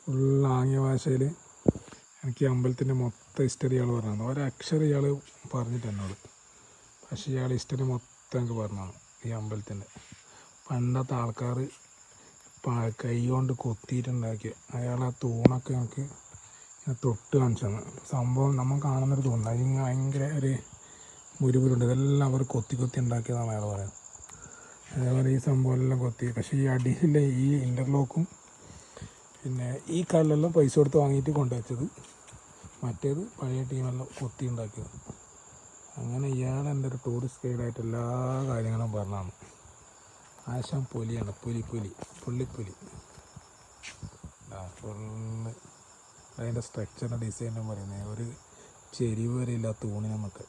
Full ആംഗ്യ ഭാഷയിൽ എനിക്ക് ഈ അമ്പലത്തിൻ്റെ മൊത്തം ഹിസ്റ്ററി ഇയാൾ പറഞ്ഞു. ഒരക്ഷരം ഇയാൾ പറഞ്ഞിട്ട് എന്നോട്, പക്ഷേ ഇയാൾ ഹിസ്റ്ററി മൊത്തം എനിക്ക് പറഞ്ഞതാണ് ഈ അമ്പലത്തിൻ്റെ. പണ്ടത്തെ ആൾക്കാർ കൈ കൊണ്ട് കൊത്തിയിട്ടുണ്ടാക്കിയ അയാൾ ആ തൂണൊക്കെ നമുക്ക് തൊട്ട് കാണിച്ചാണ് സംഭവം. നമ്മൾ കാണുന്നൊരു തൂണുണ്ട്, അതിന് ഭയങ്കര ഒരു മുരുമുരുണ്ട്. ഇതെല്ലാം അവർ കൊത്തി കൊത്തി ഉണ്ടാക്കിയതാണ് അയാൾ പറയുന്നത്. അതേപോലെ ഈ സംഭവം എല്ലാം കൊത്തി. പക്ഷേ ഈ അടിയിലെ ഈ ഇൻ്റർലോക്കും പിന്നെ ഈ കല്ലെല്ലാം പൈസ കൊടുത്ത് വാങ്ങിയിട്ട് കൊണ്ടുവച്ചത്, മറ്റേത് പഴയ ടീമെല്ലാം കൊത്തി ഉണ്ടാക്കിയത്. അങ്ങനെ ഇയാൾ എൻ്റെ ഒരു ടൂറിസ്റ്റ് ഗൈഡായിട്ട് എല്ലാ കാര്യങ്ങളും പറഞ്ഞതാണ്. ആശാൻ പുലിയാണ്, പുള്ളിപ്പുലി. ഫുള്ള് അതിൻ്റെ സ്ട്രക്ചറിൻ്റെ ഡിസൈനും പറയുന്നത് ഒരു ചെരിവ് വരെയില്ല തൂണിന് നമുക്ക്.